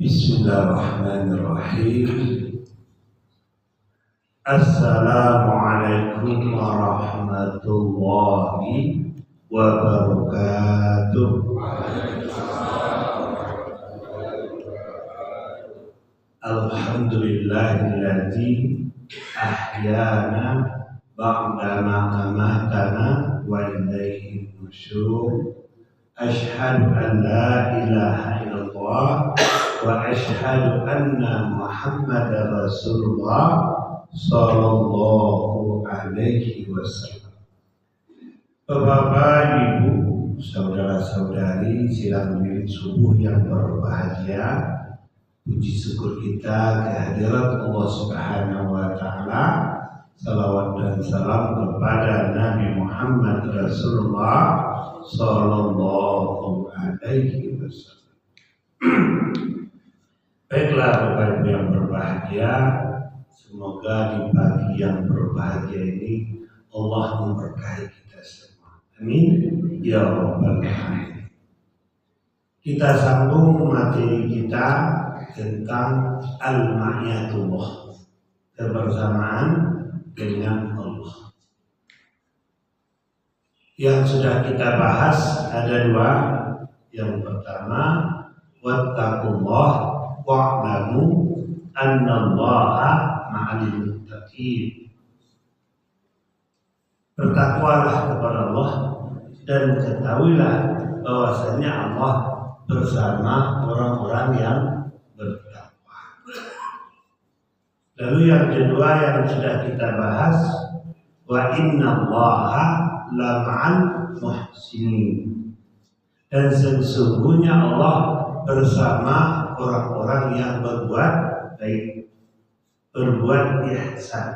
Bismillahirrahmanirrahim. Assalamualaikum warahmatullahi wabarakatuh. Alhamdulillahilladzi ahyana ba'dama amatana wa ilaihi nusyur. Asyhadu an la ilaha illallah wa asyhadu anna Muhammadar Rasulullah sallallahu alaihi wasallam. Bapak, Ibu, saudara-saudari silang wirid subuh yang berbahagia, puji syukur kita kehadirat Allah Subhanahu wa taala. Salawat dan salam kepada Nabi Muhammad Rasulullah sallallahu alaihi wasallam. Baiklah Bapak Ibu yang berbahagia, semoga di pagi yang berbahagia ini Allah memberkahi kita semua. Amin ya rabbal alamin. Kita sambung materi kita tentang al-ma'iyatullah, kebersamaan dengan Allah. Yang sudah kita bahas ada dua. Yang pertama, wattaqullah wa'lamu annallaha ma'al muttaqin. Bertakwalah kepada Allah dan ketahuilah bahwasanya Allah bersama orang-orang yang bertakwa. Lalu yang kedua yang sudah kita bahas, wa innallaha lama'al muhsinin. Dan sesungguhnya Allah bersama orang-orang yang berbuat baik, berbuat ihsan.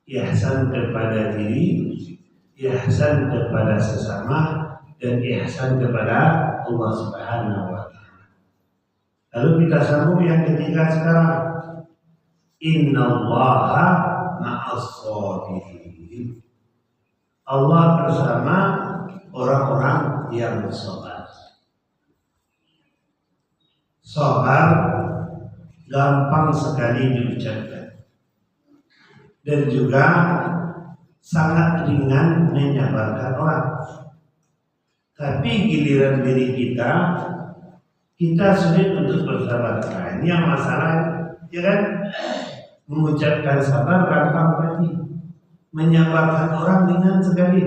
Ihsan kepada diri, ihsan kepada sesama, dan ihsan kepada Allah Subhanahu wa taala. Lalu kita sambung yang ketiga sekarang. Innallaha ma'as-shabirin. Allah bersama orang-orang yang sabar. Sabar gampang sekali diucapkan dan juga sangat ringan menyabarkan orang. Tapi giliran diri kita sulit untuk bersabar. Nah, ini yang masalah, ya kan? Mengucapkan sabar gampang tadi, menyabarkan orang ringan sekali.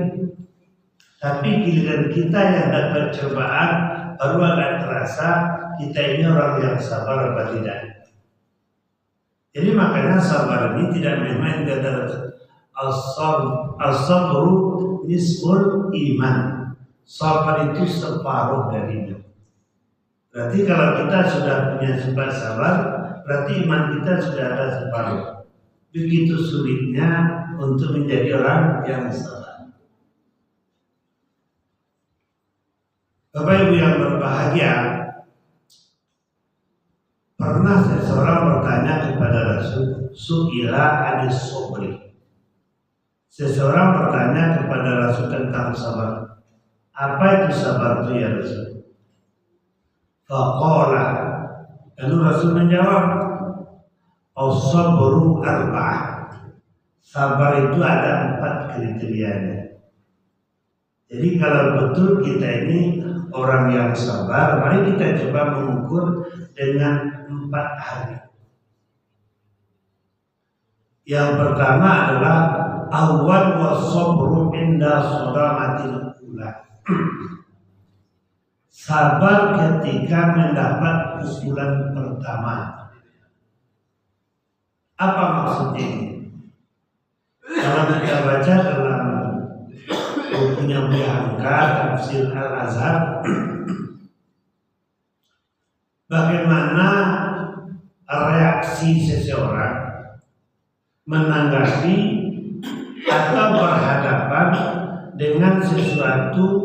Tapi giliran kita yang dapat cobaan baru akan terasa kita ini orang yang sabar apa tidak. Jadi makanya sabar ini tidak main-main. Kata as-sabru nisful iman. Sabar itu separuh darinya. Berarti kalau kita sudah punya sifat sabar, berarti iman kita sudah ada separuh. Begitu sulitnya untuk menjadi orang yang sabar. Bapak Ibu yang berbahagia, pernah seseorang bertanya kepada Rasul, su'ila anis sobri. Seseorang bertanya kepada Rasul tentang sabar. Apa itu sabar itu ya Rasul? Faqala, lalu Rasul menjawab, as-sabru arba'ah. Sabar itu ada 4 kriterianya. Jadi kalau betul kita ini orang yang sabar, mari kita coba mengukur dengan 4 hari. Yang pertama adalah awal was-sabru inda sadamatil ula. Sabar ketika mendapat pukulan pertama. Apa maksudnya ini? Kalau kita baca dalam bukunya Buya Hamka, Tafsir Al-Azhar, bagaimana reaksi seseorang menanggapi atau berhadapan dengan sesuatu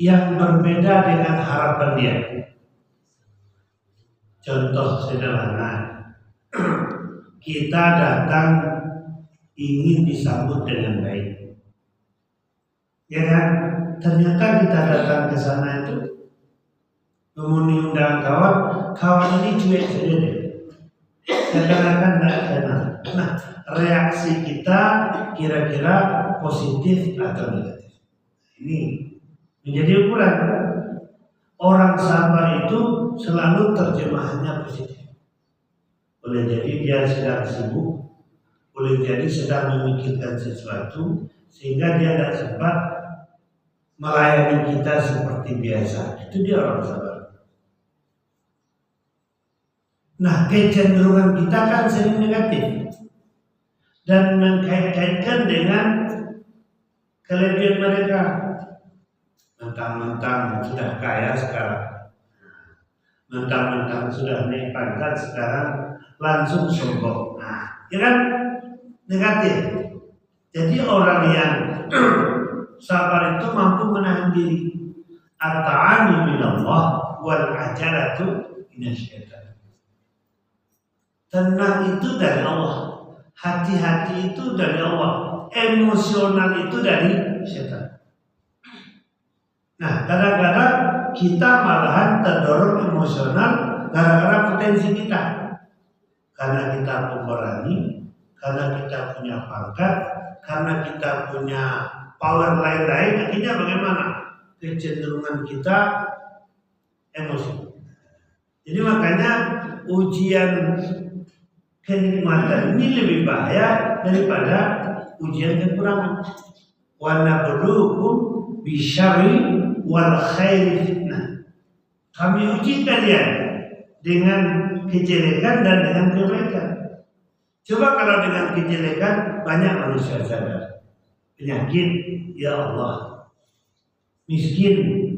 yang berbeda dengan harapan dia. Contoh sederhana, kita datang ingin disambut dengan baik, ya kan? Ternyata kita datang ke sana itu memenuhi undangan kawan, kawan ini cuek saja deh. Seakan-akan tidak kenal. Nah, reaksi kita kira-kira positif atau negatif. Ini menjadi ukuran. Orang sabar itu selalu terjemahannya positif. Boleh jadi dia sedang sibuk, boleh jadi sedang memikirkan sesuatu, sehingga dia tidak sempat melayani kita seperti biasa. Itu dia orang sabar. Nah, kecenderungan kita kan sering negatif dan mengkait-kaitkan dengan kelebihan mereka. Mentang-mentang sudah kaya sekarang, mentang-mentang sudah naik pangkat sekarang langsung sombong. Nah, ya kan negatif. Jadi orang yang sabar itu mampu menahan diri. At-ta'ani minallah wal ajalatu minasyaitan. Tenang itu dari Allah, hati-hati itu dari Allah, emosional itu dari setan. Nah, kadang-kadang kita malahan terdorong emosional gara-gara potensi kita. Karena kita pemberani, karena kita punya pangkat, karena kita punya power lain-lain, akhirnya bagaimana? Kecenderungan kita emosi. Jadi makanya ujian kenikmatan ini lebih bahaya daripada ujian kekurangan. Wa nabluukum bisyarri wal khairi fitnah. Kami uji kalian dengan kejelekan dan dengan kebaikan. Coba kalau dengan kejelekan banyak manusia sadar. Penyakit, ya Allah. Miskin,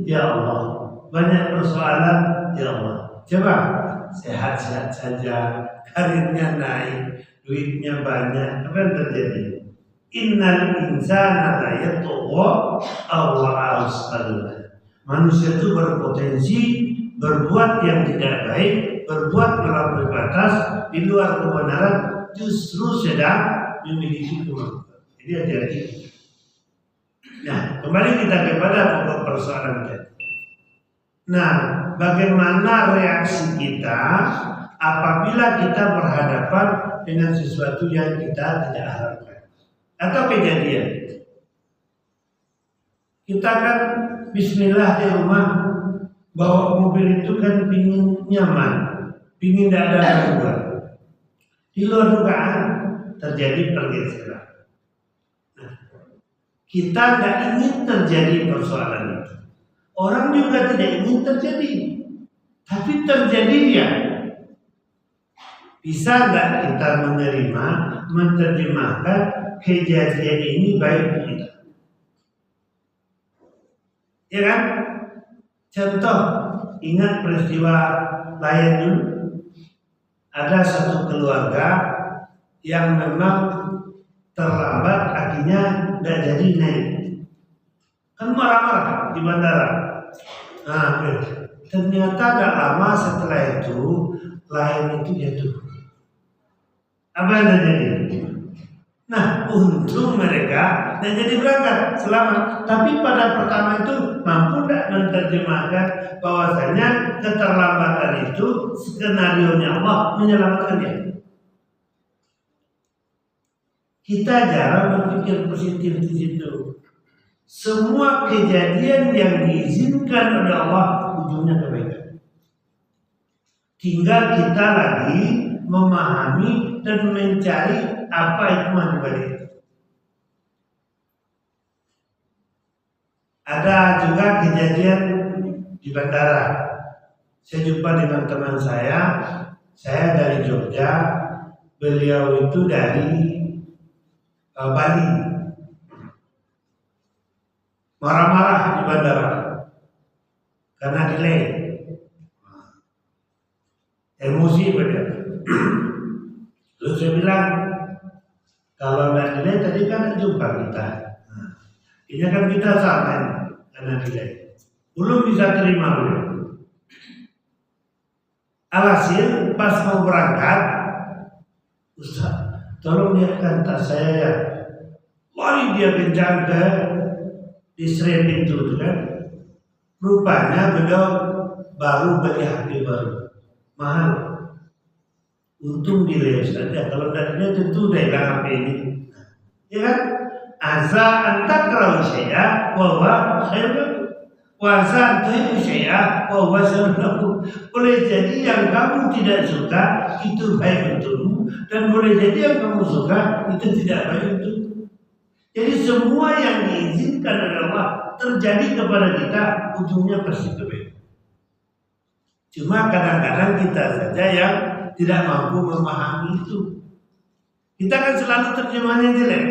ya Allah. Banyak persoalan, ya Allah. Coba sehat-sehat saja, karirnya naik, duitnya banyak, apa yang terjadi? Innal insana la yatgha Allah astaghfirullah. Manusia itu berpotensi berbuat yang tidak baik, berbuat melampaui batas di luar kebenaran, justru sedang memiliki kemampuan. Jadi hati-hati. Nah, kembali kita kepada pokok persoalan tadi. Nah, bagaimana reaksi kita apabila kita berhadapan dengan sesuatu yang kita tidak harapkan atau kejadian? Kita kan bismillah di rumah, bawa mobil itu kan pingin nyaman, pingin tidak ada gangguan. Di luar dugaan terjadi pergeseran. Nah, kita tidak ingin terjadi persoalan itu. Orang juga tidak ingin terjadi, tapi terjadi dia. Bisa nggak kita menerima, menerjemahkan kejadian ini baik kita? Ya kan? Contoh, ingat peristiwa Lion dulu. Ada satu keluarga yang memang terlambat, akhirnya nggak jadi naik. Kan marah-marah di bandara. Nah, ternyata nggak lama setelah itu Lion itu jatuh. Apa yang terjadi? Nah, untung mereka dan jadi berangkat selamat. Tapi pada pertama itu mampu tidak menerjemahkan bahwasanya keterlambatan itu skenario-nya Allah menyelamatkan dia. Kita jarang berpikir positif di situ. Semua kejadian yang diizinkan oleh Allah ujungnya kebaikan. Tinggal kita lagi memahami dan mencari apa hikmah di balik itu. Ada juga kejadian di bandara. Saya jumpa dengan teman saya dari Jogja, beliau itu dari Bali. Marah-marah di bandara karena delay. Emosi beliau. Terus saya bilang, kalau tidak delay tadi kan jumpa kita. Ini kan kita sama karena delay. Belum bisa terima beliau. Alhasil pas mau berangkat, Ustaz, tolong lihatkan tas saya ya. Lari dia kencang ke disrep pintu itu kan. Rupanya beliau baru beli HP baru mahal. Untung diri saja. Kalau tadinya tentu udah hilang HP ini, ya kan? Asa antak kalau saya bahwa saya puasa itu saya bahwa saya boleh jadi yang kamu tidak suka itu baik untukmu, dan boleh jadi yang kamu suka itu tidak baik untukmu. Jadi semua yang diizinkan oleh Allah terjadi kepada kita ujungnya pasti kebaikan. Cuma kadang-kadang kita saja yang tidak mampu memahami itu. Kita kan selalu terjemahannya jelek.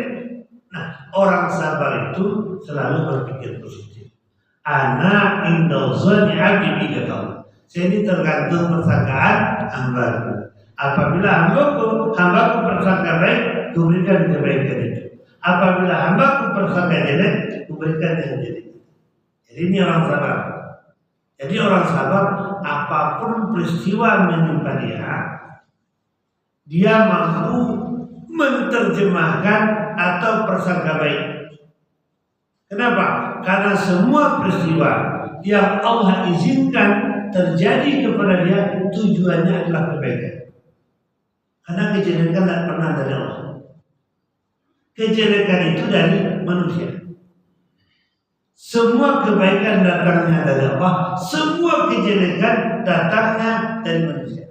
Nah, orang sabar itu selalu berpikir positif. Ana inda dzanni 'abdi bi, kata Allah. Saya ini tergantung persangkaan hambaku. Apabila hambaku persangka baik, kuberikan kebaikan itu. Apabila hambaku persangka jelek, kuberikan yang jelek. Jadi ini orang sabar. Jadi orang sabar, apapun peristiwa menimpa dia mampu menerjemahkan atau persangka baik. Kenapa? Karena semua peristiwa yang Allah izinkan terjadi kepada dia tujuannya adalah kebaikan. Karena kejelekan tidak pernah dari Allah. Kejelekan itu dari manusia. Semua kebaikan datangnya dari Allah, semua kejelekan datangnya dari manusia.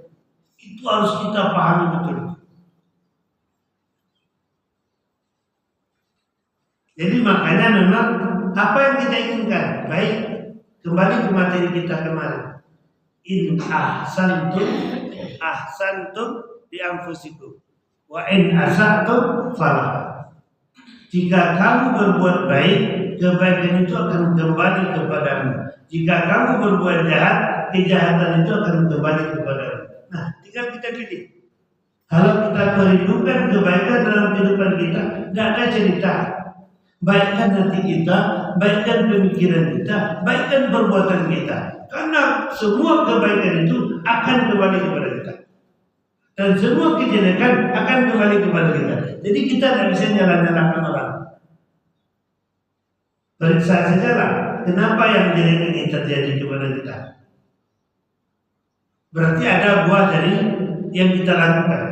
Itu harus kita pahami betul. Jadi makanya memang apa yang kita inginkan, baik, kembali ke materi kita kemarin. In ahsantum bi anfusikum wa in asatum falah. Jika kamu berbuat baik, kebaikan itu akan kembali kepadamu. Jika kamu berbuat jahat, kejahatan itu akan kembali kepadamu. Nah, tinggal kita pilih. Kalau kita merindukan kebaikan dalam kehidupan kita, tidak ada cerita. Baikkan hati kita, baikkan pemikiran kita, baikkan perbuatan kita. Karena semua kebaikan itu akan kembali kepada kita. Dan semua kejelekan akan kembali kepada kita. Jadi kita tidak bisa nyala-nyalakan orang. Periksa saja lah, kenapa yang jelek ini terjadi kepada kita. Berarti ada buah dari yang kita lakukan.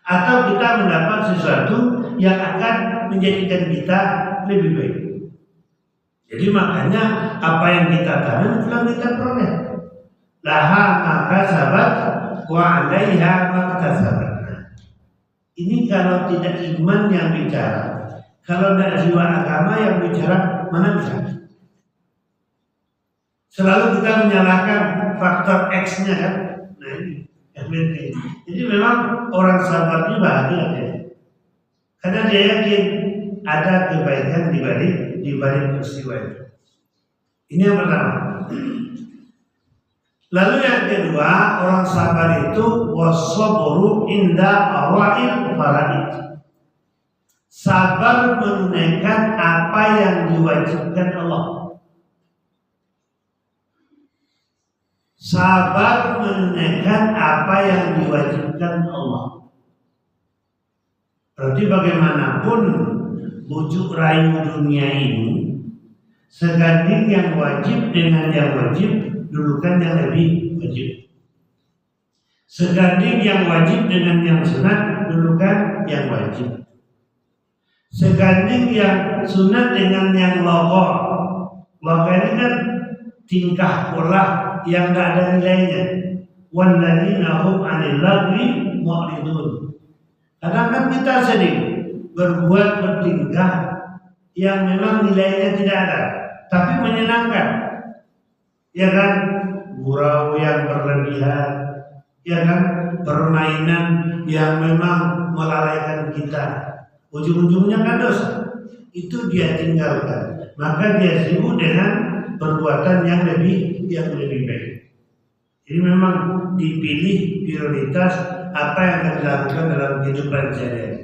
Atau kita mendapat sesuatu yang akan menjadikan kita lebih baik. Jadi makanya apa yang kita tanam telah kita peroleh. Laha maka sabat wa 'alaiha maktasabat. Ini kalau tidak iman yang bicara, kalau tidak jiwa agama yang bicara, mana bisa? Selalu kita menyalahkan faktor X-nya kan. Nah ini yang penting. Jadi memang orang sabar ini bahagia ya. Karena dia yakin ada kebaikan di balik peristiwa itu. Ini yang pertama. Lalu yang kedua, orang sabar itu wasabru inda awa'il faraid. Sabar menunaikan apa yang diwajibkan Allah. Sabar menunaikan apa yang diwajibkan Allah. Berarti bagaimanapun bujuk rayu dunia ini, seganding yang wajib dengan yang wajib, dulukan yang lebih wajib. Seganding yang wajib dengan yang sunat, dulukan yang wajib. Seganding yang sunat dengan yang logha. Logha ini kan tingkah pola yang tidak ada nilainya. Walladzina hum 'anil lagwi mu'ridun. Kadang kan kita sendiri berbuat bertingkah yang memang nilainya tidak ada, tapi menyenangkan. Ya kan, gurau yang berlebihan, ya kan, permainan yang memang melalaikan kita. Ujung-ujungnya kan dosa. Itu dia tinggalkan. Maka dia sibuk dengan perbuatan yang lebih baik. Jadi memang dipilih prioritas apa yang akan dilakukan dalam kehidupan sehari-hari.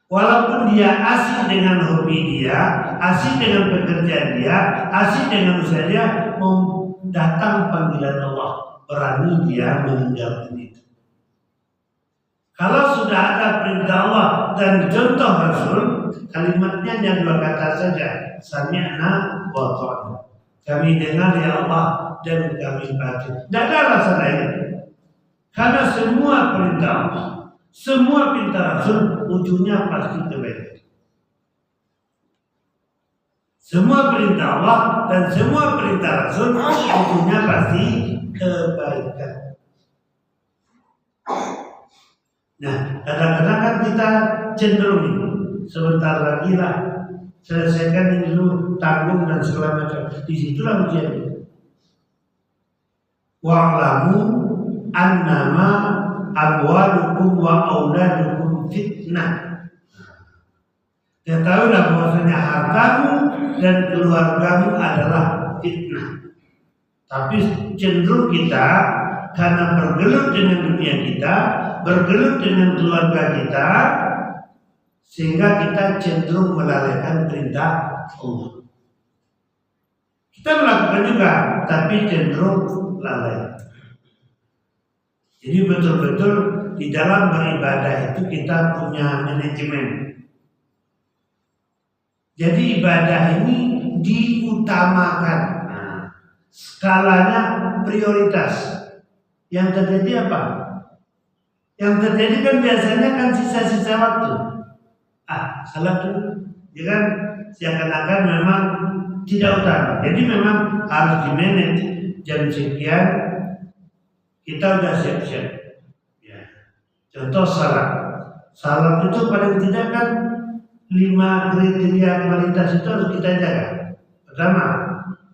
Walaupun dia asik dengan hobi dia, asik dengan pekerjaan dia, asik dengan usaha dia, datang panggilan Allah, berani dia meninggalkan itu. Kalau sudah ada perintah Allah dan contoh Rasul, kalimatnya hanya dua kata saja, sami'na wa ta'na. Kami dengar ya Allah, dan kami patuh. Tidak ada alasan lain. Karena semua perintah Allah, semua perintah Rasul ujungnya pasti kebaikan. Semua perintah Allah dan semua perintah Rasul ujungnya pasti kebaikan. Nah, kadang-kadang kan kita cenderung ini sebentar lagi lah selesaikan ini dulu, tanggung dan segala macam. Disitulah ujian. Wa'lamu annama amwalukum wa auladukum fitnah. Ketahuilah bahwasanya hartamu dan keluargamu adalah fitnah. Tapi cenderung kita karena bergelut dengan dunia kita, bergelut dengan keluarga kita, sehingga kita cenderung melalaikan perintah Allah. Kita melakukan juga, tapi cenderung lalai. Jadi betul-betul di dalam beribadah itu kita punya manajemen. Jadi ibadah ini diutamakan. Nah, skalanya prioritas. Yang terjadi apa? Yang terjadi kan biasanya kan sisa-sisa waktu. Salat dulu. Ya kan seakan-akan memang tidak utama. Jadi memang harus di-manage. Jam sekian kita udah siap-siap. Ya. Contoh salat. Salat itu paling tidak kan 5 kriteria kualitas itu harus kita jaga. Pertama,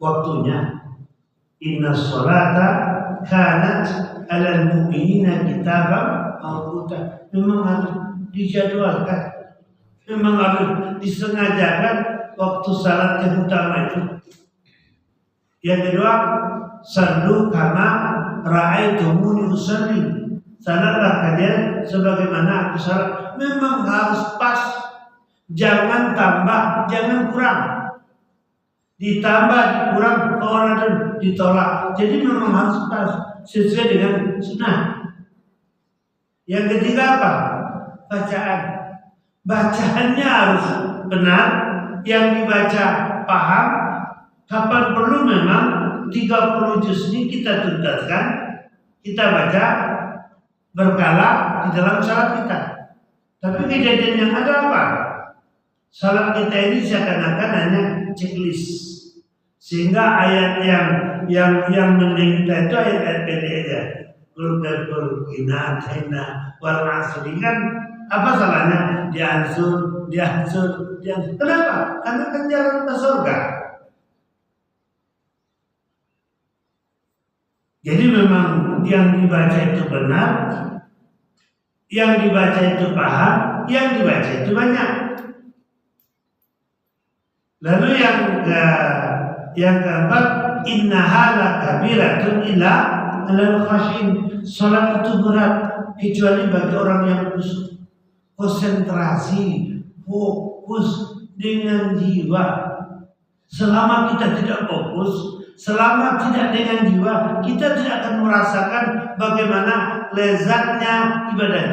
waktunya. Inna sholata kanat alal mu'minina kitaban mawquta. Memang harus dijadwalkan. Memang harus disengajakan waktu salat yang utama itu. Yang kedua, sallu kama ra'aitumuni usalli. Salatlah kalian sebagaimana aku salat. Memang harus pas. Jangan tambah, jangan kurang. Ditambah, dikurang, orang ditolak. Jadi memang harus pas sesuai dengan sunnah. Yang ketiga apa? Bacaan. Bacaannya harus benar. Yang dibaca paham. Kapan perlu memang 30 juz ini kita tuntaskan. Kita baca berkala di dalam salat kita. Tapi kejadian yang ada apa? Salat kita ini seakan-akan hanya checklist. Sehingga ayat yang mending kita itu ayat pendek aja. Qul inna ataina wal asri, kan apa salahnya? Diansur. Kenapa? Karena kan jalan ke surga. Jadi memang yang dibaca itu benar, yang dibaca itu paham, yang dibaca itu banyak. Lalu yang keempat, innaha lakabiratun illa alal khashin. Salat itu berat kecuali bagi orang yang konsentrasi, fokus dengan jiwa. Selama kita tidak fokus, selama tidak dengan jiwa, kita tidak akan merasakan bagaimana lezatnya ibadah.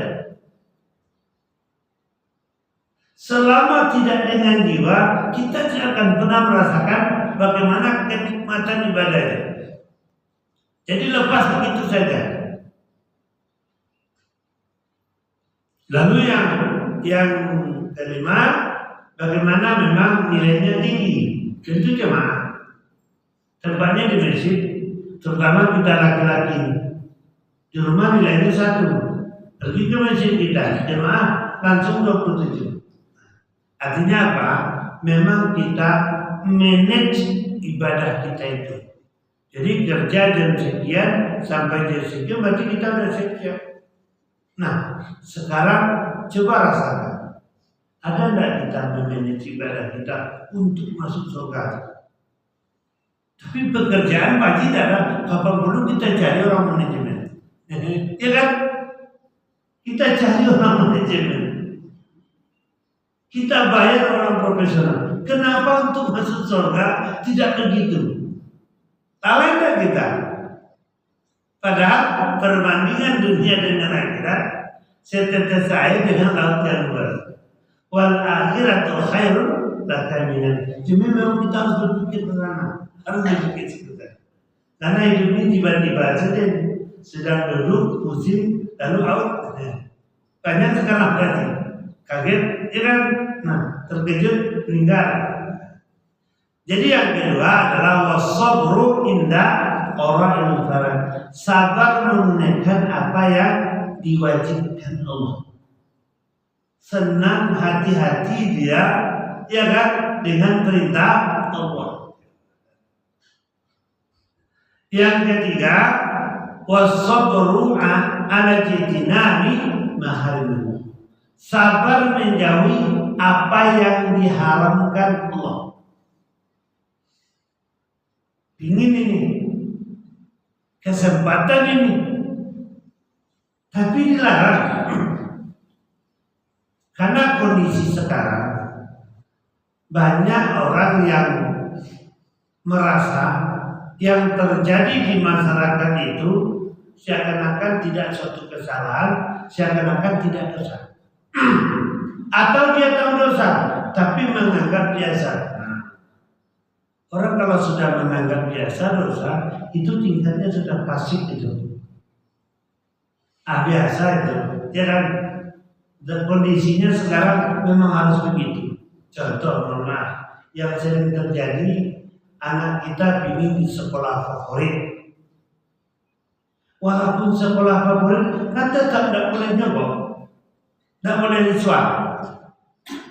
Selama tidak dengan jiwa, kita tidak akan pernah merasakan bagaimana kenikmatan ibadahnya. Jadi lepas begitu saja. Lalu yang kelima, bagaimana memang nilainya tinggi. Tentu jemaah. Tempatnya di masjid, terutama kita laki-laki. Di rumah nilainya 1. Pergi ke masjid kita, jemaah langsung 27. Artinya apa? Memang kita manage ibadah kita itu. Jadi kerja jam sekian sampai jam sekian berarti kita udah siap. Nah, sekarang coba rasakan. Ada enggak kita memanage ibadah kita untuk masuk surga? Tapi pekerjaan pasti ada. Kapan perlu kita cari orang manajemen? Ya kan? Kita cari orang manajemen. Kita bayar orang profesional. Kenapa untuk masuk surga tidak begitu? Lalai enggak kita? Padahal perbandingan dunia dengan akhirat, setetes air dengan laut yang luas. Wal akhiratu khairun laka minan. Cuma memang kita harus berpikir ke sana, harus berpikir sebentar. Karena hidup ini tiba-tiba saja sedang duduk, pusing, lalu out. Banyak sekarang berarti kaget, ya kan? Nah, terkejut, meninggal. Jadi yang kedua adalah wasabru inda orang yang sabar menunaikan apa yang diwajibkan Allah. Senang hati-hati dia, ya kan, dengan perintah Allah. Yang ketiga, wasabru ala jitinami maharimu. Sabar menjauhi apa yang diharamkan Allah. Ingin ini, kesempatan ini, tapi dilarang. Karena kondisi sekarang banyak orang yang merasa yang terjadi di masyarakat itu seakan-akan tidak suatu kesalahan, seakan-akan tidak dosa. Atau dia tahu dosa, tapi menganggap biasa. Orang kalau sudah menganggap biasa dosa, itu tingkatnya sudah pasif itu. Biasa itu, ya kan? Dan kondisinya sekarang memang harus begitu. Contoh, yang sering terjadi, anak kita ingin di sekolah favorit. Walaupun sekolah favorit, kan tetap tidak boleh nyogok, tidak boleh disuap.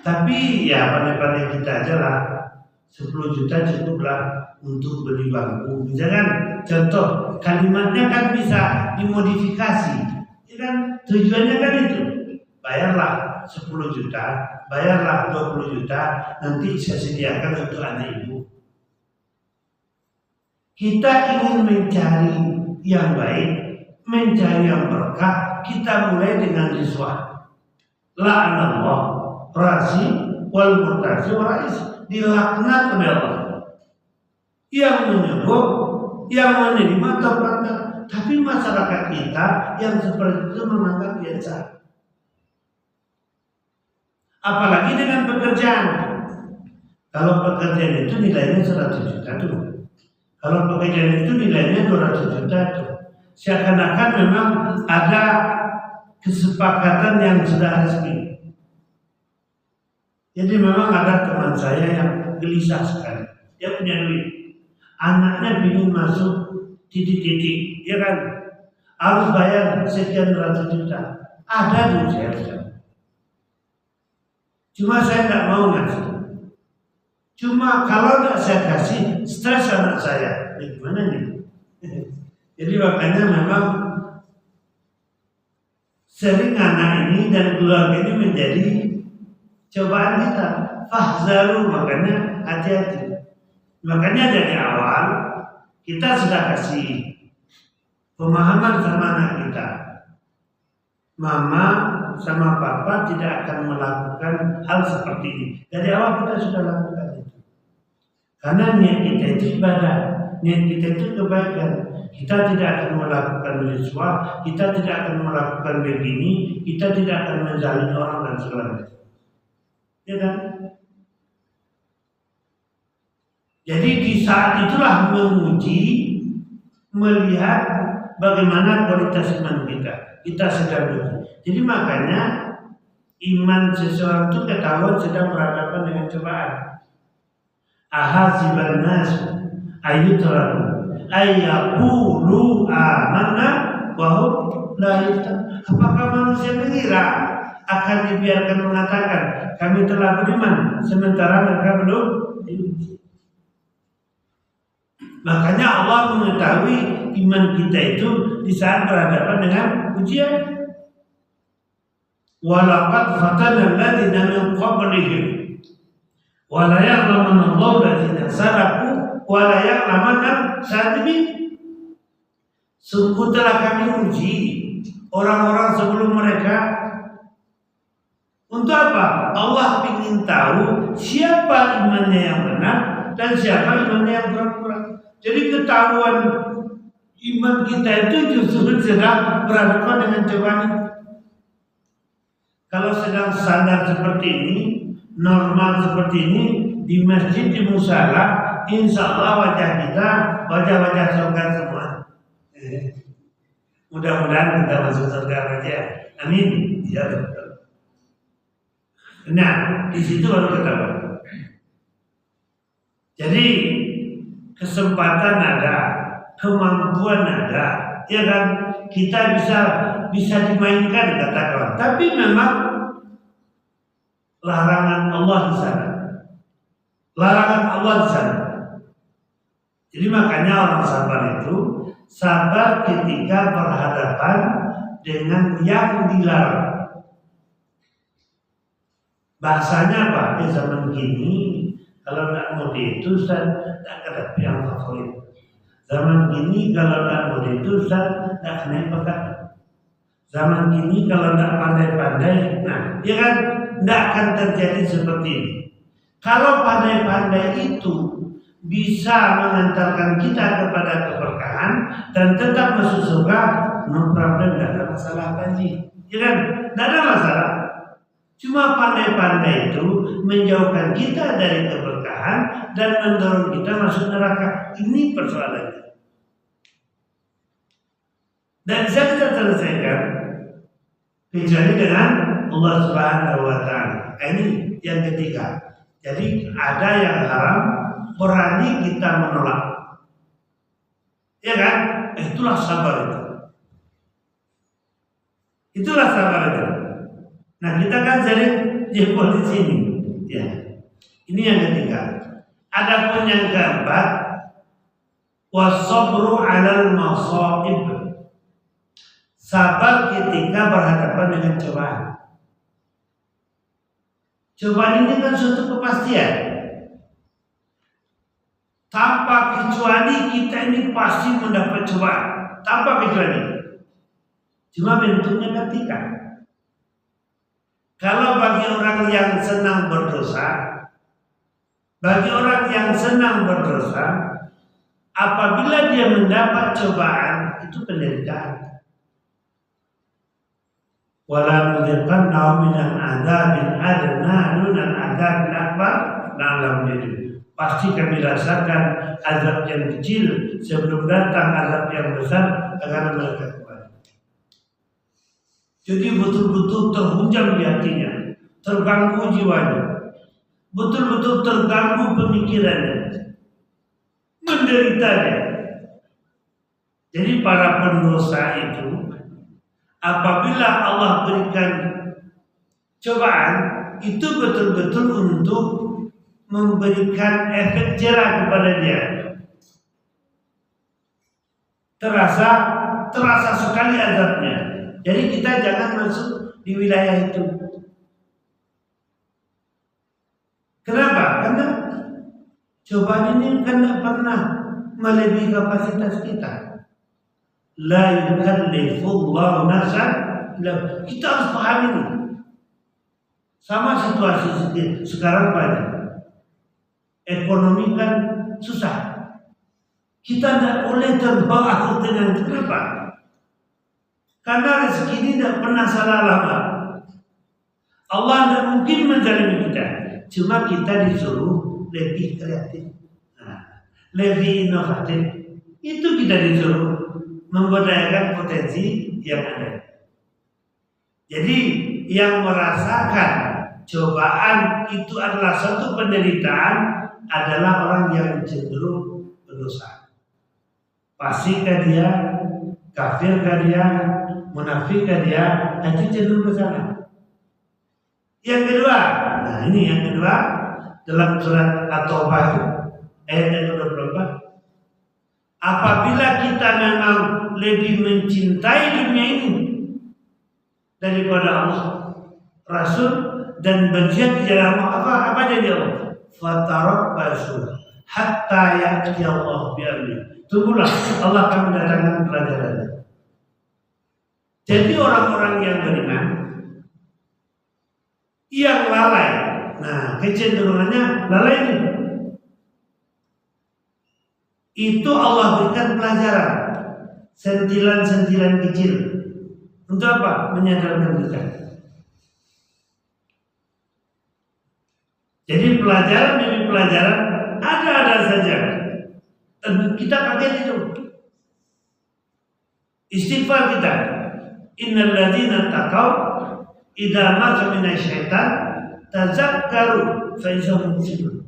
Tapi ya pandai-pandai kita aja lah. 10 juta cukuplah untuk beli bangku. Misalkan contoh kalimatnya kan bisa dimodifikasi, ya kan? Tujuannya kan itu, bayarlah 10 juta, bayarlah 20 juta, nanti saya sediakan untuk anak ibu. Kita ingin mencari yang baik, mencari yang berkah, kita mulai dengan riswah. La'anallah rasi wal murtasi wal rais. Dilaknat oleh Allah yang menyogok, yang menerima atau pelanggar. Tapi masyarakat kita yang seperti itu menganggap biasa. Apalagi dengan pekerjaan. Kalau pekerjaan itu nilainya 100 juta tuh. Kalau pekerjaan itu nilainya 200 juta tuh. Seakan-akan memang ada kesepakatan yang sudah resmi. Jadi memang ada teman saya yang gelisah sekali. Dia punya duit, anaknya ingin masuk titik-titik, ya kan? Harus bayar sekian ratus juta. Ada duit saya. Cuma saya tidak mau ngasih. Cuma kalau tidak saya kasih, stres anak saya. Gimana nih? Jadi makanya memang sering anak ini dan keluarga ini menjadi cobaan kita. Fahzaru, makanya hati-hati. Makanya dari awal kita sudah kasih pemahaman sama anak kita. Mama sama papa tidak akan melakukan hal seperti ini. Dari awal kita sudah lakukan itu. Karena niat kita itu ibadah, niat kita itu kebaikan. Kita tidak akan melakukan riswah, kita tidak akan melakukan begini, kita tidak akan menjalin orang dan segala macam. Ya kan? Jadi di saat itulah menguji, melihat bagaimana kualitas iman kita. Kita sedang uji. Jadi makanya iman seseorang itu ketahuan sedang berhadapan dengan cobaan. Ahasiban nas ayyutraku ayyaqulu amanna wa hum la yuftanun. Apakah manusia mengira akan dibiarkan mengatakan kami telah beriman sementara mereka belum diuji? Makanya Allah mengetahui iman kita itu di saat berhadapan dengan ujian. Walaqad fatana alladziina min qablihim wa la ya'lamanna Allahu alladziina sadaqu wa la ya'lamanna al-kadhibin. Sungguh telah kami uji orang-orang sebelum mereka. Untuk apa? Allah ingin tahu siapa imannya yang benar dan siapa imannya yang pura-pura. Jadi ketahuan iman kita itu justru sedang berhadapan dengan cobaan. Kalau sedang sadar seperti ini, normal seperti ini, di masjid, di musala, insya Allah wajah kita wajah-wajah surga semua. Mudah-mudahan kita masuk surga aja. Amin. Ya betul. Nah, di situ baru ketahuan. Jadi kesempatan ada, kemampuan ada, ya kan? Kita bisa dimainkan kata kawan. Tapi memang larangan Allah di sana. Larangan Allah di sana. Jadi makanya orang sabar itu sabar ketika berhadapan dengan yang dilarang. Bahasanya apa? Zaman gini kalau tidak mau itu Ustaz, tidak ada yang favorit. Zaman gini kalau tidak mau itu Ustaz, tidak kena pakai. Zaman gini kalau tidak pandai-pandai, nah, ya kan, tidak akan terjadi seperti ini. Kalau pandai-pandai itu bisa mengantarkan kita kepada keberkahan dan tetap masuk surga, no problem, tidak ada masalah lagi. Ya kan? Tidak ada masalah. Cuma pandai-pandai itu menjauhkan kita dari keberkahan dan mendorong kita masuk neraka. Ini persoalannya. Dan bisa kita selesaikan kecuali dengan Allah Subhanahu wa Ta'ala. Ini yang ketiga. Jadi ada yang haram, berani kita menolak. Ya kan? Itulah sabar itu. Itulah sabar itu. Nah, kita kan sering di posisi ini. Ya. Ini yang ketiga. Adapun yang keempat, wasabru 'alal masaib. Sabar ketika berhadapan dengan cobaan. Cobaan ini kan suatu kepastian. Tanpa kecuali kita ini pasti mendapat cobaan. Tanpa kecuali. Cuma bentuknya ketika. Kalau bagi orang yang senang berdosa, apabila dia mendapat cobaan, itu penderitaan. Wala nudziqannahum minal adzabil adna dunal adzabil akbar la'allahum yarji'un. Pasti kami rasakan azab yang kecil sebelum datang azab yang besar agar mereka kembali. Jadi betul-betul terhunjam di hatinya, terganggu jiwanya, betul-betul terganggu pemikirannya, menderita dia. Jadi para pendosa itu apabila Allah berikan cobaan, itu betul-betul untuk memberikan efek jerah kepada dia. Terasa sekali azabnya. Jadi kita jangan masuk di wilayah itu. Kenapa? Karena cobaan ini kan tidak pernah melebihi kapasitas kita. La yukallifullahu nafsan. Kita harus paham ini. Sama situasi sekarang banyak. Ekonomi kan susah. Kita tidak boleh terbawa arus dengan kenapa? Karena rezeki ini tidak pernah salah lama. Allah tidak mungkin menzalimi kita. Cuma kita disuruh lebih kreatif, lebih inovatif. Itu kita disuruh memberdayakan potensi yang ada. Jadi yang merasakan cobaan itu adalah suatu penderitaan adalah orang yang cenderung berdosa. Pastikan dia, kafirkan dia, munafikkah dia, itu cenderung ke sana. Yang kedua, nah ini yang kedua dalam surat At-Taubah itu ayat yang ke-24. Apabila kita memang lebih mencintai dunia ini daripada Allah, Rasul dan berjihad di jalan Allah, apa jadi Allah? Fatarabbasu hatta ya'ti Allah bi'amri. Tunggulah Allah akan mendatangkan pelajarannya. Jadi orang-orang yang beriman yang lalai, nah kecenderungannya lalai ini, itu Allah berikan pelajaran, sentilan-sentilan kecil. Untuk apa? Menyadarkan kita. Jadi pelajaran demi pelajaran ada saja. Kita pakai itu istighfar kita. Innal ladzina taqaw idza masa minasyaitan tazakkaru fa izahum mubsirun.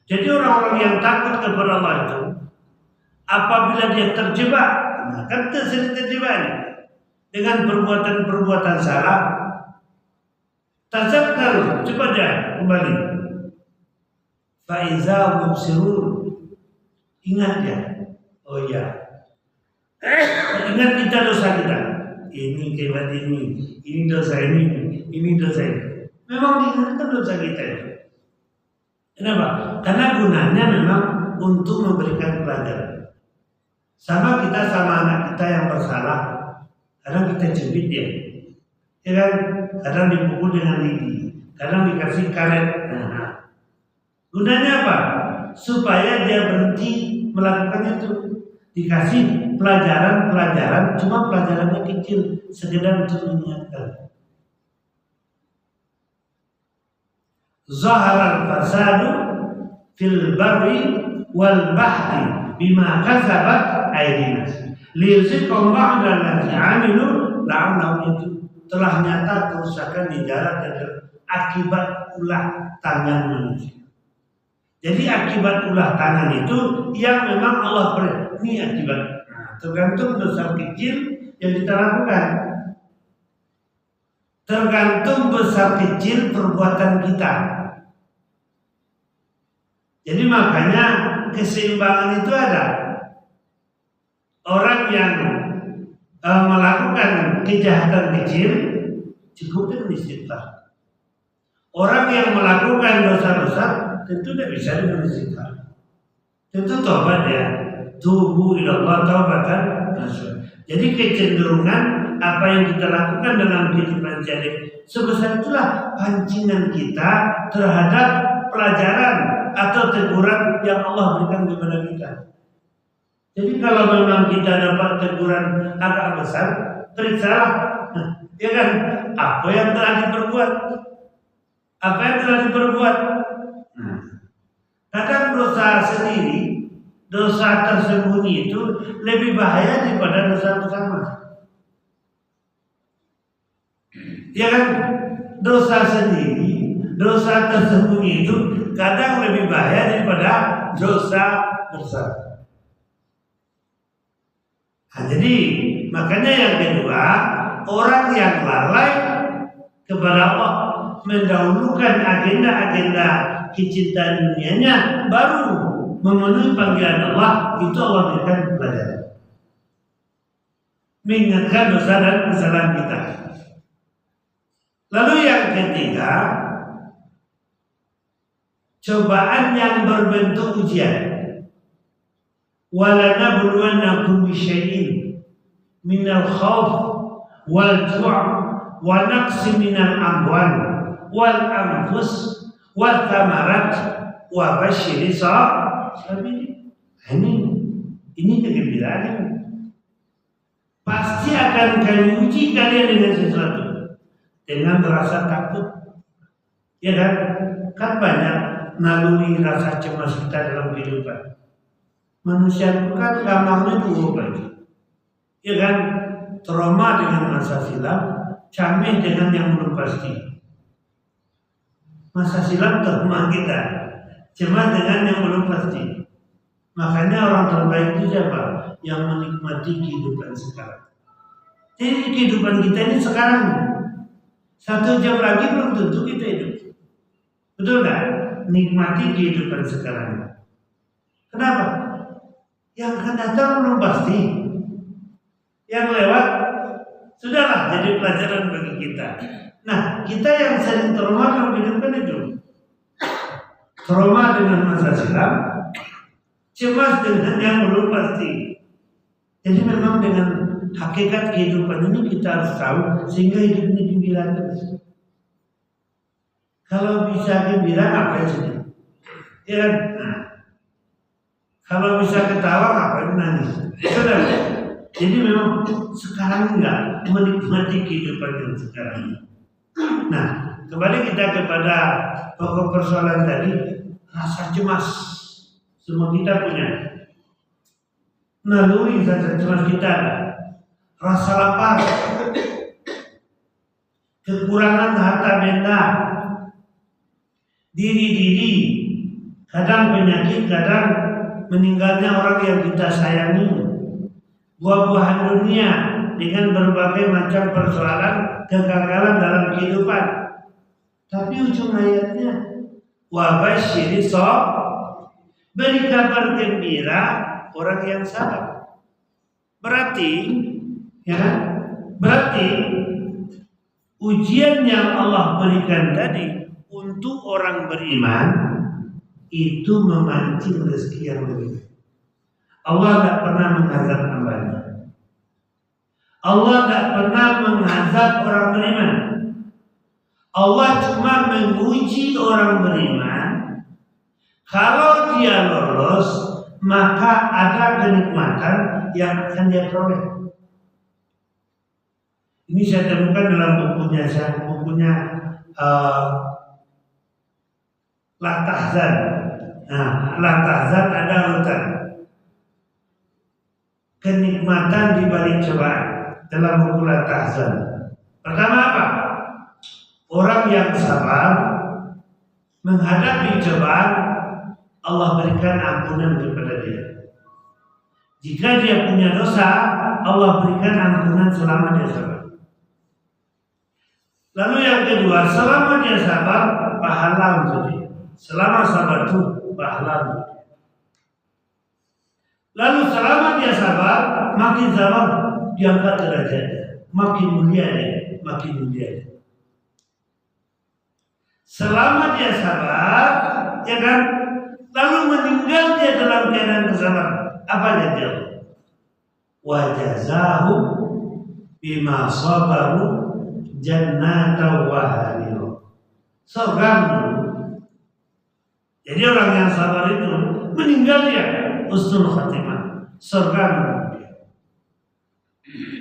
Jadi orang-orang yang takut kepada Allah itu apabila dia terjebak, nah kan sering terjebak dengan perbuatan-perbuatan salah, tazakkaru, coba dia kembali. Fa izahum mubsirun. Ingat ya. Oh iya. Ingat kita dosa kita. Ini kebat ini dosa ini dosa ini. Memang diingatkan dosa kita itu. Kenapa? Karena gunanya memang untuk memberikan pelajaran. Sama kita sama anak kita yang bersalah, kadang kita cubit dia, ya kan? Kadang dipukul dengan lidi, kadang dikasih karet. Nah, gunanya apa? Supaya dia berhenti melakukan itu. Dikasih pelajaran, cuma pelajarannya kecil, sekedar untuk mengingatkan. Zaharal fasadu fil barri wal bahri bima kasabat aydin nas liyuziqhum ba'da allazi 'amilu la'annahum yatubun. Telah nyata kerusakan di darat dan akibat ulah tangan manusia. Jadi akibat ulah tangan itu yang memang Allah beri. Ini akibat. Nah, tergantung dosa kecil yang kita lakukan. Tergantung besar kecil perbuatan kita. Jadi makanya keseimbangan itu ada. Orang yang melakukan kejahatan kecil cukup dengan istighfar. Orang yang melakukan dosa-dosa tentu tidak bisa dengan istighfar. Tentu taubat ya. Tubu ilallah taubatan nasuha. Jadi kecenderungan apa yang kita lakukan dalam kehidupan sehari sebesar itulah pancingan kita terhadap pelajaran atau teguran yang Allah berikan kepada kita. Jadi kalau memang kita dapat teguran agak besar, periksalah, ya kan? Apa yang telah diperbuat? Apa yang telah diperbuat? Nah, kadang dosa sendiri, dosa tersembunyi itu lebih bahaya daripada dosa bersama. Ya kan? Dosa sendiri, dosa tersembunyi itu kadang lebih bahaya daripada dosa bersama. Nah, jadi makanya yang kedua, orang yang lalai kepada Allah, mendahulukan agenda-agenda kecintaan dunianya, baru memenuhi panggilan Allah, itu Allah berikan pelajaran. Mengingatkan dosa dan kesalahan kita. Lalu yang ketiga, cobaan yang berbentuk ujian. Walanabluwannakum bisyai'in minal khauf wal ju' wa naqsin minal amwal wal anfus wal thamarat wa basyiri sabirin. Ini kegembiraan. Pasti akan kami uji kalian dengan sesuatu, dengan rasa takut. Ya kan? Kan banyak naluri rasa cemas kita dalam kehidupan. Manusia itu kan gampangnya buruk lagi, ya kan? Trauma dengan masa silam, camih dengan yang belum pasti. Masa silam trauma kita, cemas dengan yang belum pasti. Makanya orang terbaik itu siapa? Yang menikmati kehidupan sekarang. Jadi kehidupan kita ini sekarang, 1 jam lagi belum tentu kita hidup. Betul nggak? Nikmati kehidupan sekarang. Kenapa? Yang akan datang belum pasti. Yang lewat sudahlah jadi pelajaran bagi kita. Nah, kita yang sering trauma dalam kehidupan itu, trauma dengan masa silam, cemas dengan yang belum pasti. Jadi memang dengan hakikat kehidupan ini kita harus tahu sehingga hidup ini gembira terus. Kalau bisa gembira apa sih? Ya kan? Kalau bisa ketawa ngapain nangis? Sudah. Jadi memang sekarang enggak menikmati kehidupan yang sekarang ini. Nah, kembali kita kepada pokok persoalan tadi, rasa cemas semua kita punya. naluri saja cuma kita rasa lapar, kekurangan harta benda, diri, kadang penyakit, kadang meninggalnya orang yang kita sayangi, buah-buahan dunia dengan berbagai macam persoalan, kegagalan dalam kehidupan. Tapi ujung ayatnya wabasyiri beri kabar gembira orang yang sabar. Berarti ujian yang Allah berikan tadi untuk orang beriman itu memancing rezeki yang lebih. Allah tidak pernah mengazab hambanya. Allah tidak pernah mengazab orang beriman. Allah cuma menguji orang beriman. Kalau dia lolos, maka ada kenikmatan yang akan dia peroleh. Ini saya temukan dalam bukunya La Tahzan. Nah, La Tahzan ada urutan kenikmatan di balik cobaan dalam buku La Tahzan. Pertama apa? Orang yang sabar menghadapi cobaan, Allah berikan ampunan kepada dia. Jika dia punya dosa, Allah berikan ampunan selama dia sabar. Lalu yang kedua, selama dia sabar, pahala untuk dia. Selama sabar itu pahala untuk dia. Lalu selama dia sabar, makin sabar diangkat derajatnya, makin mulia dia, makin mulia dia. Selama dia sabar, ya kan? Lalu meninggal dia dalam keadaan kesabaran. Apa dia? Wa jazahu bima sabaru jannatan wa harira. Surga. Jadi orang yang sabar itu meninggal dia husnul khatimah. Surga dia.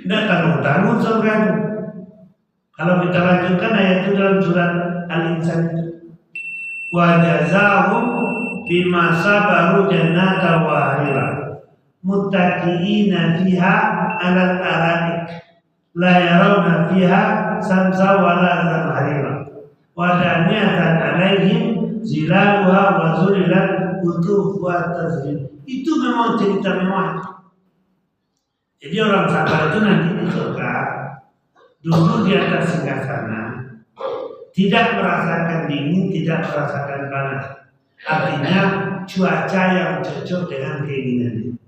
Tidak tanggung-tanggung surga itu. Kalau kita lanjutkan ayat itu dalam surat Al-Insan itu. Wa jazahum bima sabaru jannatan wa harira. Muttaqiina fiha 'alal araik. La yarawna fiha samsa wa la zamharira. Wa daniyatan 'alaihim zilaluha wa zulilat qutufuha tazlim. Itu memang cerita memang. Jadi orang sabar itu nanti di surga duduk di atas singgasana, tidak merasakan dingin, tidak merasakan panas. Artinya cuaca yang cocok dengan keinginannya.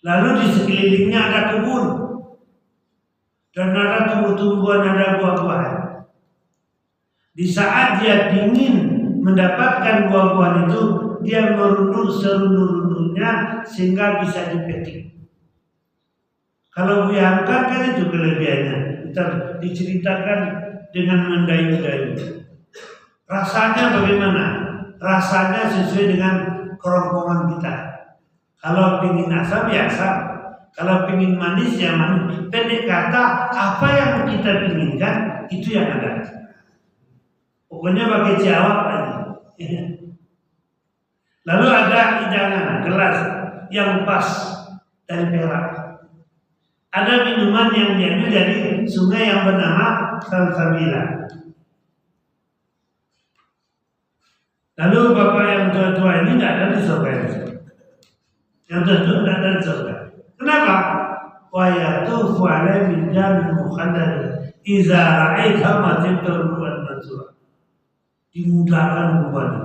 Lalu di sekelilingnya ada kebun dan ada tumbuh-tumbuhan, ada buah-buahan. Di saat dia ingin mendapatkan buah-buahan itu, dia merunduk serunduk-runduknya sehingga bisa dipetik. Kalau diangkat kan itu kelebihannya. Kita diceritakan dengan mendayu-dayu. Rasanya bagaimana? Rasanya sesuai dengan kerongkongan kita. Kalau pingin asam ya asam. Kalau pingin manis ya manis. Pendek kata, apa yang kita pinginkan itu yang ada. Pokoknya pakai jawab aja. Lalu ada hidangan gelas yang pas dari perak. Ada minuman yang diambil dari sungai yang bernama Salsabila. Lalu bapak yang tua-tua ini tidak ada di surga. Yang tua-tua tidak ada di surga. Kenapa? Wa yatufu alaihim jamin mukhaddad idza ra'aita ma tabtur wa mansura. Dimudahkan kembali,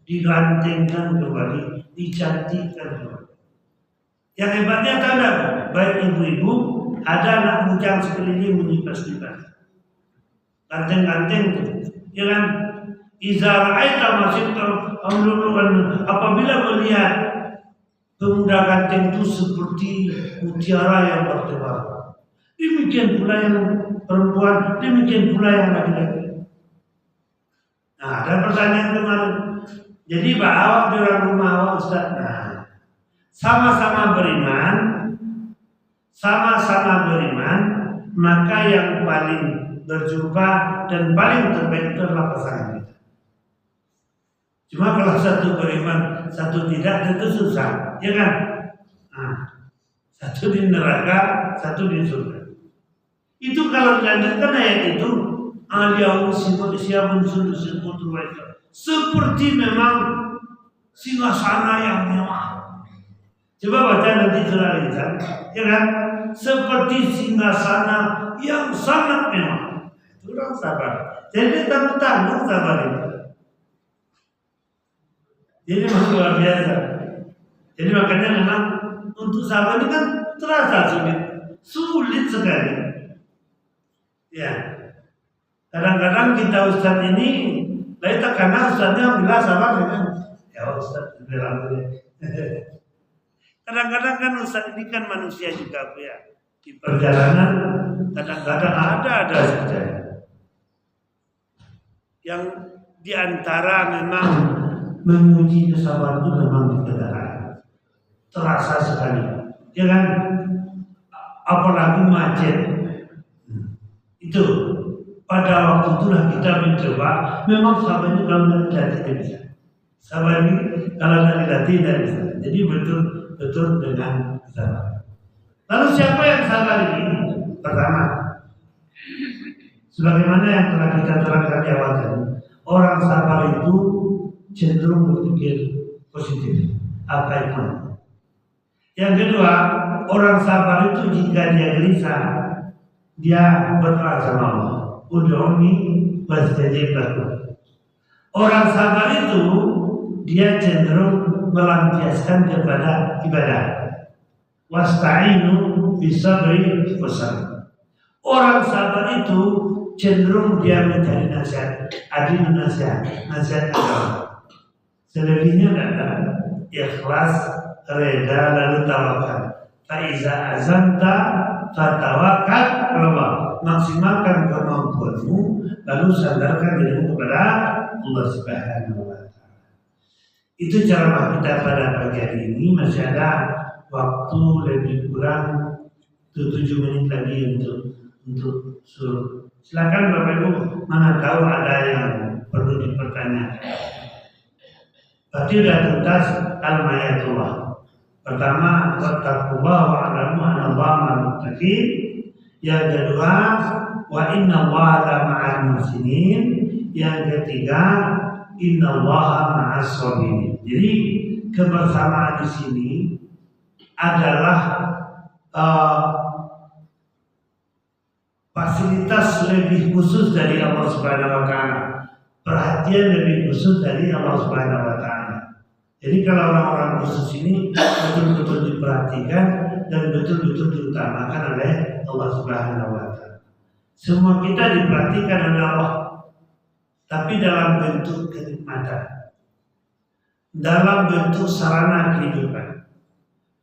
digantengkan kembali, dicantikkan kembali. Yang hebatnya tahu tak? Baik ibu-ibu, ada anak bujang sekeliling menyipas-sipas. Ganteng-ganteng tu, ya kan? Iza ra'aita masyitta apabila melihat pemuda ganteng itu seperti mutiara yang bertebar. Demikian pula yang perempuan, demikian pula yang laki-laki. Nah, ada pertanyaan kemarin. Jadi awak di orang rumah awak Ustaz. Nah, sama-sama beriman, maka yang paling berjumpa dan paling terbaik itu adalah pasangan kita. Cuma kalau satu beriman, satu tidak, tentu susah, ya kan? Satu di neraka, satu di surga. Itu kalau dilanjutkan ayat itu, aliyahum siapun sulusul kutuwaita. Seperti memang singgasana yang mewah. Coba baca nanti surah Al-Insan, ya kan? Seperti singgasana yang sangat mewah. Itu orang sabar. Jadi tanggung-tanggung sabar itu. Jadi masih luar biasa. Jadi makanya memang untuk sabar ini kan terasa sulit sekali. Ya, kadang-kadang kita ustaz ini, karena ustaznya bilang sabar kan? Ya ustaz bilang kadang-kadang kan ustaz ini kan manusia juga Bu ya. Di perjalanan kadang-kadang ada saja yang diantara memang menguji kesabaran itu memang di kendaraan terasa sekali, ya kan? Apalagi macet. Itu pada waktu itulah kita mencoba. Memang sabar itu kalau tidak dilatih tidak bisa. Sabar ini kalau tidak dilatih tidak bisa. Jadi betul dengan sabar. Lalu siapa yang sabar ini? Pertama, sebagaimana yang telah kita terangkan di awal tadi, orang sabar itu cenderung berpikir positif, apa itu. Yang kedua, orang sabar itu jika dia gelisah, dia berdoa sama Allah. Ud'uni wastajib lakum. Orang sabar itu dia cenderung melampiaskan kepada ibadah. Wasta'inu bisabri wasabr. Orang sabar itu cenderung dia mencari nasihat, adil nasihat agama. Selebihnya adalah ikhlas, reda, lalu tawakal. Faiza azamta fatawakkal Allah. Maksimalkan kemampuanmu, lalu sandarkan dirimu kepada Allah Subhanahu wa Ta'ala. Itu ceramah kita pada pagi hari ini. Masih ada waktu lebih kurang 7 menit lagi untuk suruh. Silakan Bapak Ibu, mana tahu ada yang perlu dipertanyakan. Berarti sudah tuntas al-mayatullah. Pertama, wattaqullah wa'lamu anallaha ma'al muttaqin. Yang kedua, wa innallaha ma'al muhsinin. Yang ketiga, innallaha ma'as sabirin. Jadi kebersamaan di sini adalah fasilitas lebih khusus dari Allah Subhanahu wa Ta'ala. Perhatian lebih khusus dari Allah Subhanahu wa Ta'ala. Jadi kalau orang-orang khusus ini betul-betul diperhatikan dan betul-betul diutamakan oleh Allah Subhanahu wa Ta'ala. Semua kita diperhatikan oleh Allah, tapi dalam bentuk kenikmatan, dalam bentuk sarana kehidupan,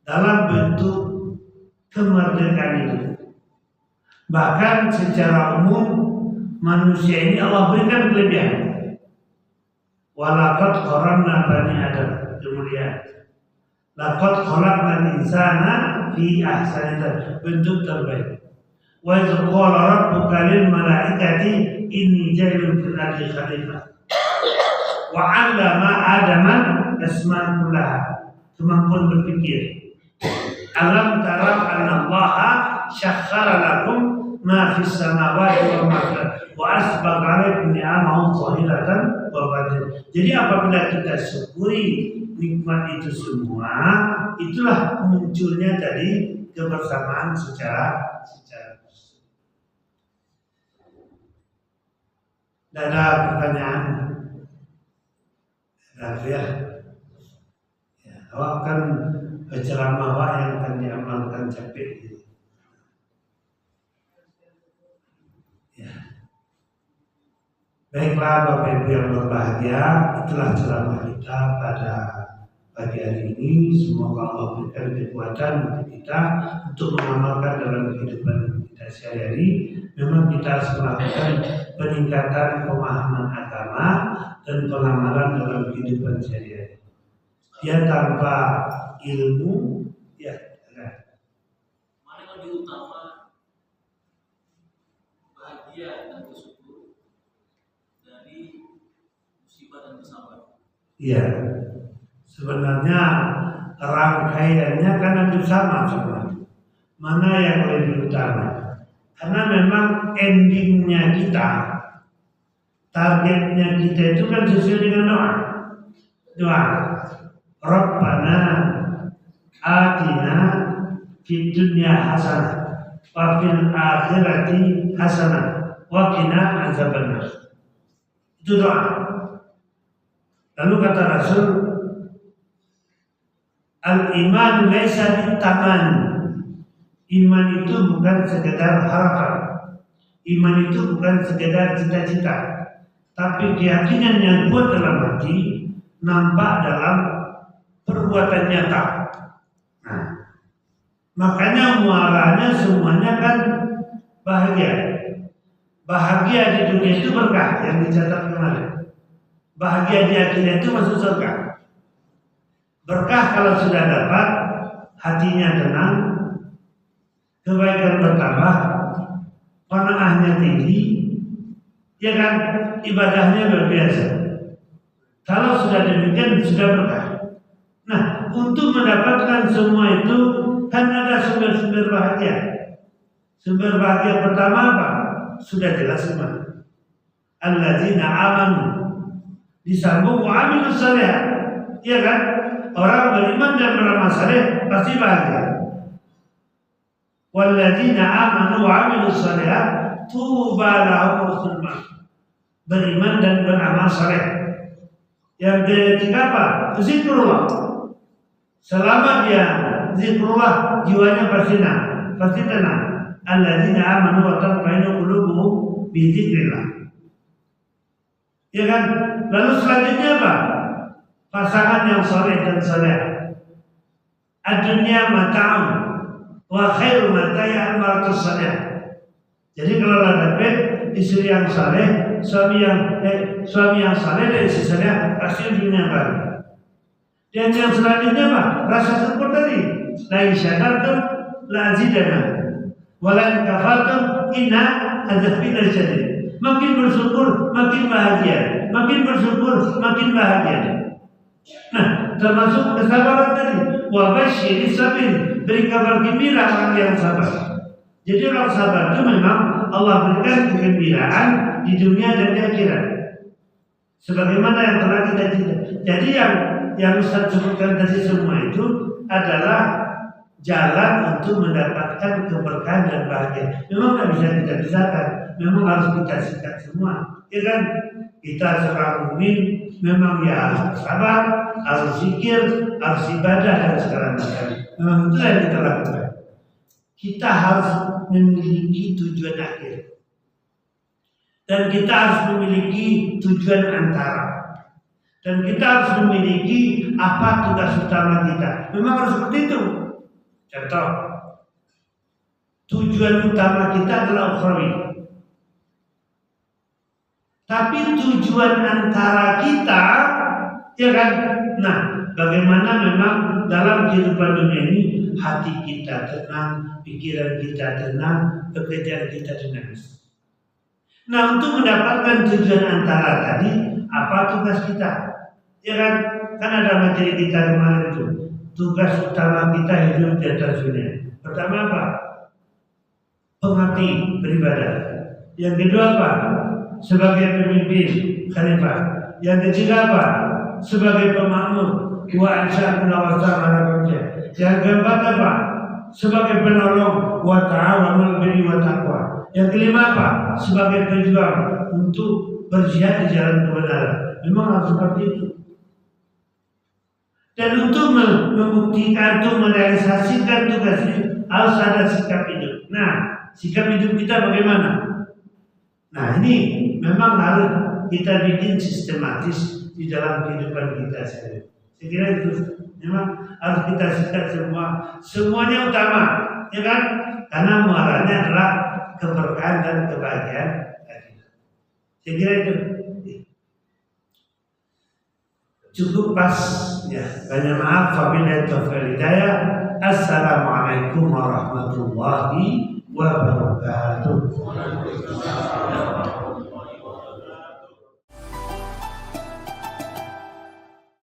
dalam bentuk kemerdekaan hidup. Bahkan secara umum manusia ini Allah berikan kelebihan. Walaqad qaranna bani Adam, kemudian laqad khalaqnal insana fi ahsani taqwim, bentuk terbaik. Wa idh qala rabbuka lil malaikati inni ja'ilun fil ardi khalifah. Wa 'allama Adama asma'a kullaha, kemampuan berpikir. Alam tara anna Allaha syakhara lakum ma fis samawati wa ma fil ardi wa asbagha 'alaikum ni'amahu zahiratan wa batin. Jadi apabila kita syukuri nikmat itu semua, itulah munculnya tadi kebersamaan secara ada pertanyaan? Ada ya? Ya, awak kan ceramah awak yang akan diamalkan capek. Ya. Baiklah Bapak Ibu yang berbahagia, itulah ceramah kita pada pagi hari ini. Semoga Allah berikan kekuatan untuk kita untuk mengamalkan dalam kehidupan kita sehari-hari. Memang kita harus melakukan peningkatan pemahaman agama dan pengamalan dalam kehidupan sehari-hari. Dia tanpa ilmu, ya. Mana yang lebih utama, bahagia dan bersyukur dari musibah dan kesabaran? Iya, sebenarnya rangkaiannya kan hampir sama semua. Mana yang lebih utama? Karena memang endingnya kita, targetnya kita itu kan sesuai dengan doa. Rabbana atina fid dunya hasanah wa fil akhirati hasanah wa qina azabannar. Itu doa. Lalu kata Rasul, al-iman laisa bitaman. Iman itu bukan sekedar harapan. Iman itu bukan sekedar cita-cita, tapi keyakinan yang kuat dalam hati nampak dalam perbuatan nyata. Nah, makanya muaranya semuanya kan bahagia. Bahagia di dunia itu berkah yang dicatat kemarin. Bahagia di akhirat itu masuk surga. Berkah kalau sudah dapat, hatinya tenang, kebaikan bertambah, qanaahnya tinggi, ya kan, ibadahnya luar biasa. Kalau sudah demikian sudah berkah. Nah, untuk mendapatkan semua itu kan ada sumber-sumber bahagia. Sumber bahagia pertama apa? Sudah jelas semua. Alladzina amanu disambung wa amilus shalihat. Iya kan? Orang beriman dan beramal saleh pasti bahagia. Walladzina amanu wa amilus shalihat tuba lahum husnul maab. Beriman dan beramal saleh. Yang ketiga apa? Zikrullah. Selama dia zikrullah, jiwanya pasti tenang. Alladzina amanu wa tatma'innu qulubuhum bi dzikrillah. Ya kan? Lalu selanjutnya apa? Pasangan yang saleh dan saleh. Ad-dunya mata'un wa khairu mata'i al-mar'atu salih. Jadi kalau dapat istri yang saleh, suami yang saleh dan istri saleh, pasti dunia baru. Dan yang selanjutnya apa? Rasa syukur tadi. La in syakartum la azidannakum wa la in kafartum inna adzabi lasyadid. Makin bersyukur makin bahagia, makin bersyukur makin bahagia. Nah, termasuk kesabaran tadi. Wa basyiris sabirin, beri kabar gembira orang yang sabar. Jadi orang sabar itu memang Allah berikan kegembiraan di dunia dan di akhirat. Sebagaimana yang telah kita cerita. Jadi yang Ustaz sebutkan tadi semua itu adalah jalan untuk mendapatkan keberkahan dan bahagia. Memang tidak bisa kita pisahkan. Memang harus kita sikat semua. Ya kan? Kita seorang mukmin memang ya harus sabar, harus zikir, harus ibadah dan segala macam. Memang itu yang kita lakukan. Kita harus memiliki tujuan akhir. Dan kita harus memiliki tujuan antara. Dan kita harus memiliki apa tugas utama kita. Memang harus seperti itu. Contoh, tujuan utama kita adalah ukhrawi. Tapi tujuan antara kita, ya kan? Nah, bagaimana memang dalam kehidupan dunia ini hati kita tenang, pikiran kita tenang, pekerjaan kita tenang. Nah, untuk mendapatkan tujuan antara tadi, apa tugas kita? Ya kan? Kan ada materi kita kemarin itu. Tugas utama kita hidup di atas dunia. Pertama apa? Pengabdi beribadah. Yang kedua apa? Sebagai pemimpin khalifah. Yang ketiga apa? Sebagai pemakmur. Wa ansya'na wa ta'ala. Yang keempat apa? Sebagai penolong. Wa ta'awanul birri wa taqwa. Yang kelima apa? Sebagai pejuang untuk berjihad di jalan kebenaran. Memang harus seperti itu. Dan untuk membuktikan, untuk merealisasikan tugas ini harus ada sikap hidup. Nah, sikap hidup kita bagaimana? Nah, ini memang harus kita bikin sistematis di dalam kehidupan kita sendiri. Saya kira itu memang harus kita sikat semuanya utama, ya kan? Karena muaranya adalah keberkahan dan kebahagiaan. Saya kira itu cukup pas ya. Banyak maaf wabillahi taufiq hidayah. Assalamualaikum warahmatullahi wabarakatuh.